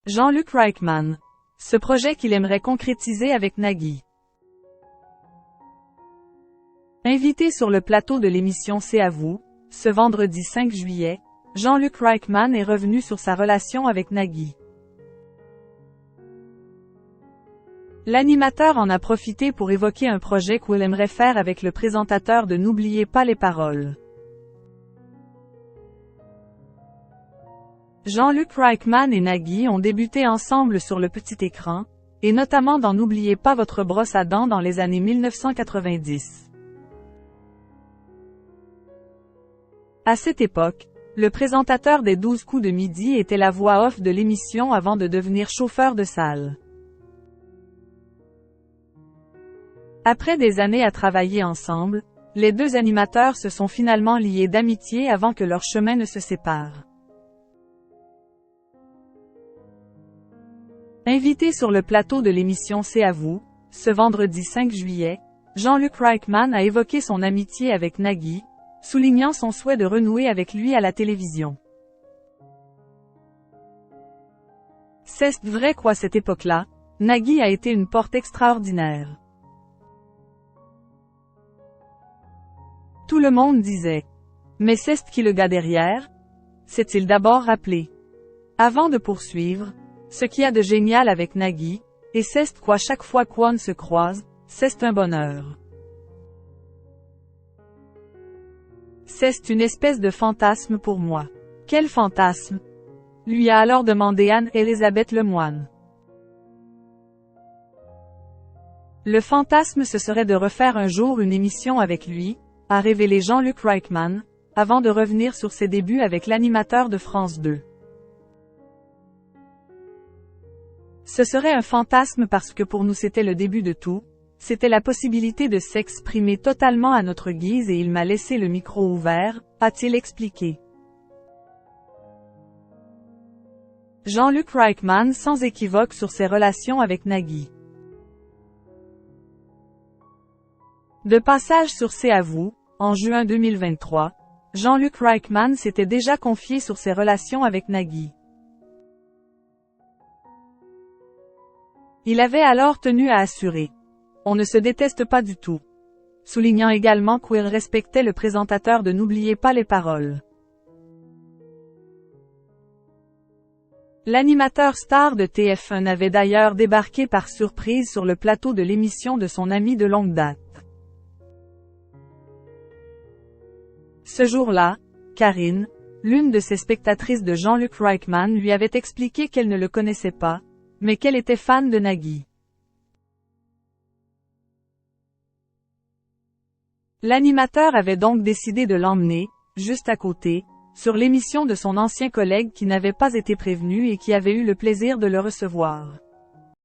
Jean-Luc Reichmann. Ce projet qu'il aimerait concrétiser avec Nagui. Invité sur le plateau de l'émission C'est à vous, ce vendredi 5 juillet, Jean-Luc Reichmann est revenu sur sa relation avec Nagui. L'animateur en a profité pour évoquer un projet qu'il aimerait faire avec le présentateur de N'oubliez pas les paroles. Jean-Luc Reichmann et Nagui ont débuté ensemble sur le petit écran, et notamment dans N'oubliez pas votre brosse à dents dans les années 1990. À cette époque, le présentateur des 12 coups de midi était la voix off de l'émission avant de devenir chauffeur de salle. Après des années à travailler ensemble, les deux animateurs se sont finalement liés d'amitié avant que leurs chemins ne se séparent. Invité sur le plateau de l'émission C'est à vous, ce vendredi 5 juillet, Jean-Luc Reichmann a évoqué son amitié avec Nagui, soulignant son souhait de renouer avec lui à la télévision. C'est vrai qu'à cette époque-là, Nagui a été une porte extraordinaire. Tout le monde disait « Mais c'est qui le gars derrière ?» s'est-il d'abord rappelé. Avant de poursuivre, ce qu'il y a de génial avec Nagui, et c'est quoi chaque fois qu'on se croise, c'est un bonheur. C'est une espèce de fantasme pour moi. Quel fantasme? Lui a alors demandé Anne-Élisabeth Lemoine. Le fantasme ce serait de refaire un jour une émission avec lui, a révélé Jean-Luc Reichmann, avant de revenir sur ses débuts avec l'animateur de France 2. Ce serait un fantasme parce que pour nous c'était le début de tout, c'était la possibilité de s'exprimer totalement à notre guise et il m'a laissé le micro ouvert, a-t-il expliqué. Jean-Luc Reichmann sans équivoque sur ses relations avec Nagui. De passage sur C'est à vous, en juin 2023, Jean-Luc Reichmann s'était déjà confié sur ses relations avec Nagui. Il avait alors tenu à assurer. On ne se déteste pas du tout. Soulignant également qu'il respectait le présentateur de N'oubliez pas les paroles. L'animateur star de TF1 avait d'ailleurs débarqué par surprise sur le plateau de l'émission de son ami de longue date. Ce jour-là, Karine, l'une de ses spectatrices de Jean-Luc Reichmann lui avait expliqué qu'elle ne le connaissait pas, mais qu'elle était fan de Nagui. L'animateur avait donc décidé de l'emmener, juste à côté, sur l'émission de son ancien collègue qui n'avait pas été prévenu et qui avait eu le plaisir de le recevoir.